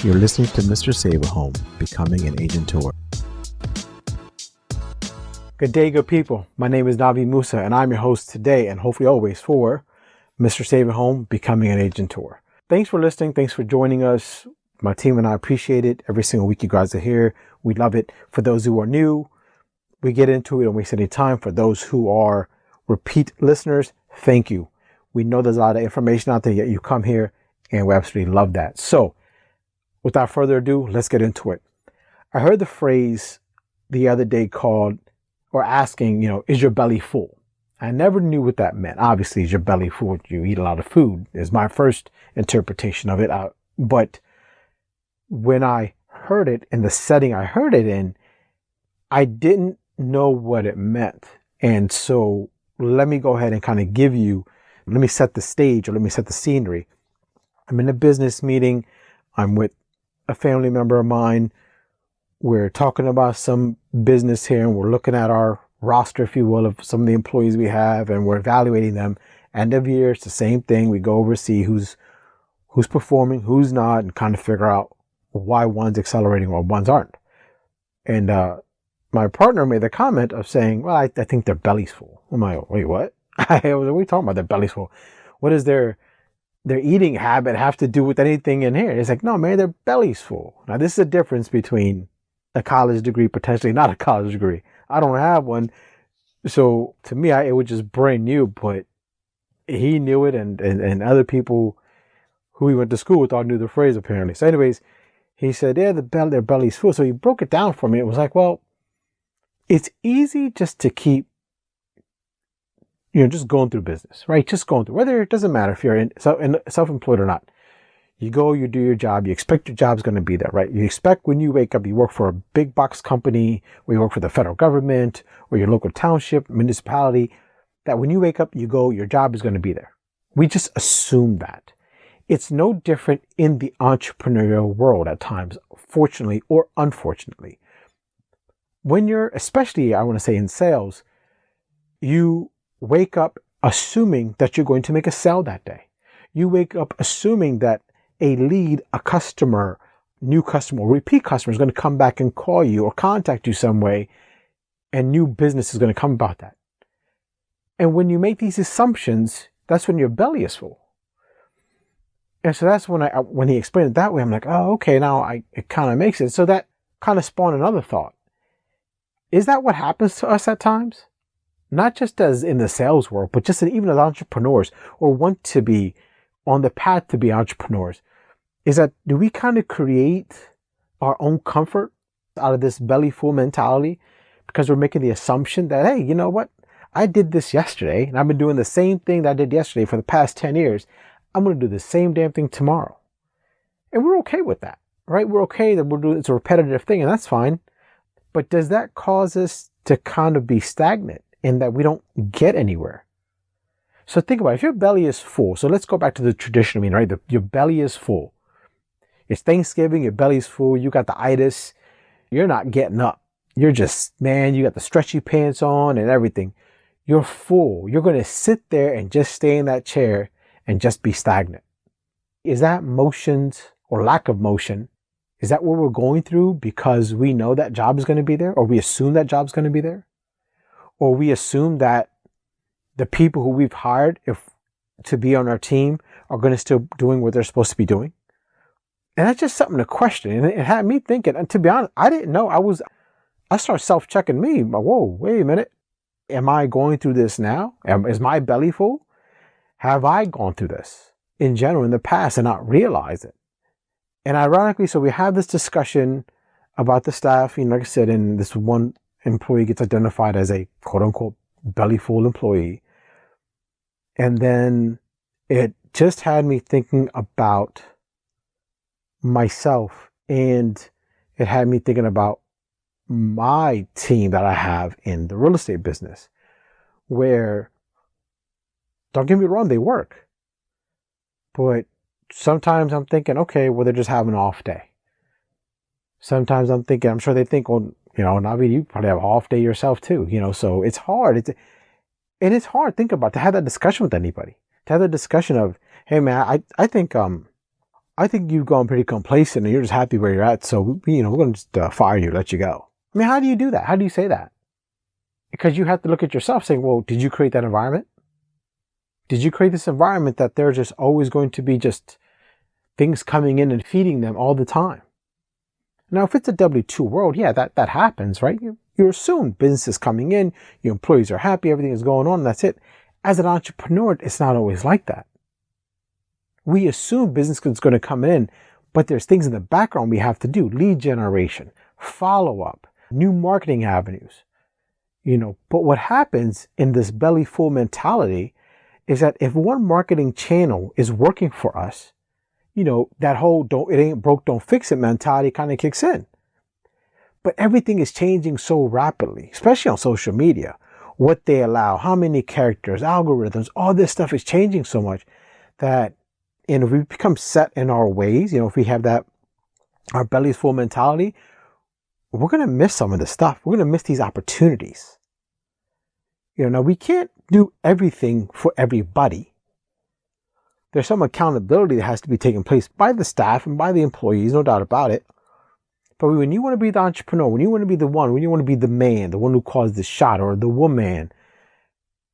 You're listening to Mr. Save a Home, Becoming an Agent Tour. Good day, good people. My name is Navid Moosa, and I'm your host today and hopefully always for Mr. Save a Home, Becoming an Agent Tour. Thanks for listening. Thanks for joining us. My team and I appreciate it. Every single week you guys are here. We love it. For those who are new, we get into it. Don't waste any time. For those who are repeat listeners, thank you. We know there's a lot of information out there, yet you come here, and we absolutely love that. So, without further ado, let's get into it. I heard the phrase the other day called, or asking, is your belly full? I never knew what that meant. Obviously, is your belly full? You eat a lot of food is my first interpretation of it. But when I heard it in the setting I heard it in, I didn't know what it meant. And so let me go ahead and kind of let me set the stage, or let me set the scenery. I'm in a business meeting. I'm with a family member of mine. We're talking about some business here, and we're looking at our roster, if you will, of some of the employees we have, and we're evaluating them. End of year, it's the same thing. We go over, see who's performing, who's not, and kind of figure out why one's accelerating or one's aren't. And my partner made the comment of saying, well, I think their belly's full. I'm like, wait, what? What are we talking about? Their belly's full. What does their eating habit have to do with anything in here? It's like, no, man, their belly's full. Now, this is a difference between a college degree, potentially not a college degree. I don't have one. So to me, it was just brand new, but he knew it, and other people who he went to school with all knew the phrase apparently. So anyways, he said, yeah, their belly's full. So he broke it down for me. It was like, well, it's easy just to keep, just going through business, right? Just going through, whether it doesn't matter if you're self-employed or not. You go, you do your job, you expect your job's going to be there, right? You expect when you wake up, you work for a big box company, or you work for the federal government, or your local township, municipality, that when you wake up, you go, your job is going to be there. We just assume that. It's no different in the entrepreneurial world at times, fortunately or unfortunately. When you're, especially, I want to say in sales, you wake up assuming that you're going to make a sale that day. You wake up assuming that a lead, a customer, new customer, or repeat customer is going to come back and call you or contact you some way, and new business is going to come about that. And when you make these assumptions, that's when your belly is full. And so that's when he explained it that way, I'm like, oh, okay, now it kind of makes sense. So that kind of spawned another thought. Is that what happens to us at times? Not just as in the sales world, but just even as entrepreneurs, or want to be on the path to be entrepreneurs, is that do we kind of create our own comfort out of this belly full mentality because we're making the assumption that, hey, you know what? I did this yesterday, and I've been doing the same thing that I did yesterday for the past 10 years. I'm going to do the same damn thing tomorrow. And we're okay with that, right? We're okay that it's a repetitive thing, and that's fine. But does that cause us to kind of be stagnant in that we don't get anywhere? So think about it. If your belly is full, so let's go back to the traditional meaning, right? Your belly is full. It's Thanksgiving, your belly's full, you got the itis, you're not getting up. You're just, man, you got the stretchy pants on and everything. You're full. You're going to sit there and just stay in that chair and just be stagnant. Is that motions or lack of motion? Is that what we're going through because we know that job is going to be there, or we assume that job's going to be there? Or we assume that the people who we've hired to be on our team are going to still doing what they're supposed to be doing? And that's just something to question. And it had me thinking, and to be honest, I didn't know. I started self-checking me. Whoa, wait a minute. Am I going through this now? Is my belly full? Have I gone through this in general in the past and not realize it? And ironically, so we have this discussion about the staff, like I said, and this one employee gets identified as a quote unquote belly full employee. And then it just had me thinking about myself, and it had me thinking about my team that I have in the real estate business, where, don't get me wrong, they work. But sometimes I'm thinking, okay, well, they're just having an off day. Sometimes I'm thinking, I'm sure they think, well, Navid, you probably have an off day yourself too, so it's hard. It's hard, think about, to have that discussion with anybody, to have the discussion of, hey man, I think I think you've gone pretty complacent and you're just happy where you're at. So, we're going to just fire you, let you go. I mean, how do you do that? How do you say that? Because you have to look at yourself saying, well, did you create that environment? Did you create this environment that there's just always going to be just things coming in and feeding them all the time? Now, if it's a W-2 world, yeah, that happens, right? You assume business is coming in, your employees are happy, everything is going on, that's it. As an entrepreneur, it's not always like that. We assume business is going to come in, but there's things in the background we have to do. Lead generation, follow-up, new marketing avenues. But what happens in this belly full mentality is that if one marketing channel is working for us, that whole it ain't broke, don't fix it mentality kind of kicks in. But everything is changing so rapidly, especially on social media. What they allow, how many characters, algorithms, all this stuff is changing so much that, if we become set in our ways, if we have that, our belly's full mentality, we're going to miss some of this stuff. We're going to miss these opportunities. Now we can't do everything for everybody. There's some accountability that has to be taken place by the staff and by the employees, no doubt about it. But when you want to be the entrepreneur, when you want to be the one, when you want to be the man, the one who calls the shot, or the woman,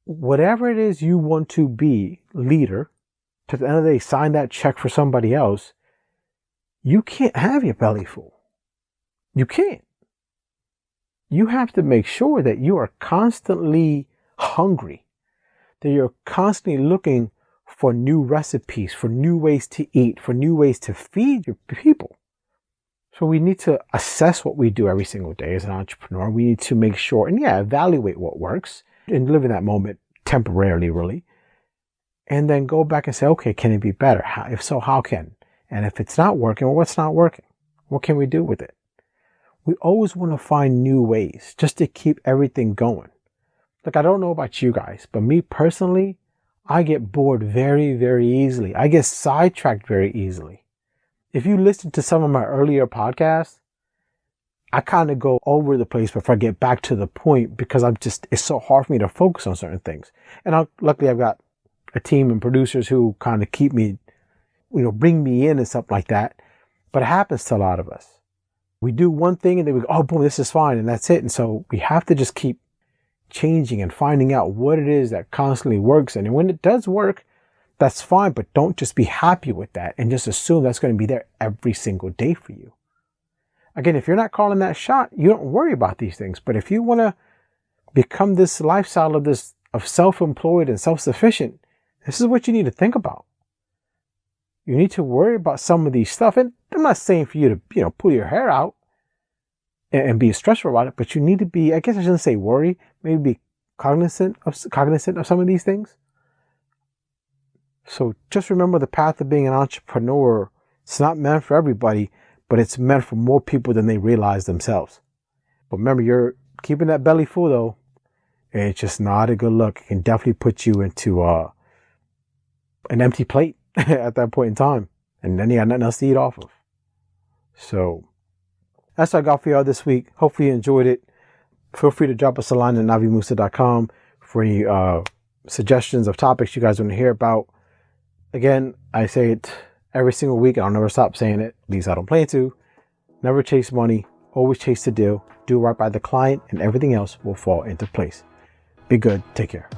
whatever it is you want to be, leader, to the end of the day, sign that check for somebody else, you can't have your belly full. You can't. You have to make sure that you are constantly hungry, that you're constantly looking for new recipes, for new ways to eat, for new ways to feed your people. So we need to assess what we do every single day as an entrepreneur. We need to make sure and evaluate what works and live in that moment temporarily, really. And then go back and say, okay, can it be better? If so, how can? And if it's not working, well, what's not working? What can we do with it? We always want to find new ways just to keep everything going. Like, I don't know about you guys, but me personally, I get bored very, very easily. I get sidetracked very easily. If you listen to some of my earlier podcasts, I kind of go over the place before I get back to the point because it's so hard for me to focus on certain things. And luckily I've got a team and producers who kind of keep me, bring me in and stuff like that. But it happens to a lot of us. We do one thing and then we go, oh, boom, this is fine. And that's it. And so we have to just keep changing and finding out what it is that constantly works. And when it does work, that's fine. But don't just be happy with that and just assume that's going to be there every single day for you. Again, if you're not calling that shot, you don't worry about these things. But if you want to become this lifestyle of self-employed and self-sufficient, this is what you need to think about. You need to worry about some of these stuff. And I'm not saying for you to, pull your hair out and be stressful about it, but you need to be, I guess I shouldn't say worry, maybe be cognizant of some of these things. So just remember the path of being an entrepreneur. It's not meant for everybody, but it's meant for more people than they realize themselves. But remember, you're keeping that belly full though. And it's just not a good look. It can definitely put you into an empty plate at that point in time. And then you got nothing else to eat off of. So that's what I got for y'all this week. Hopefully you enjoyed it. Feel free to drop us a line at navidmoosa.com for any suggestions of topics you guys want to hear about. Again, I say it every single week, and I'll never stop saying it. At least I don't plan to. Never chase money. Always chase the deal. Do right by the client, and everything else will fall into place. Be good. Take care.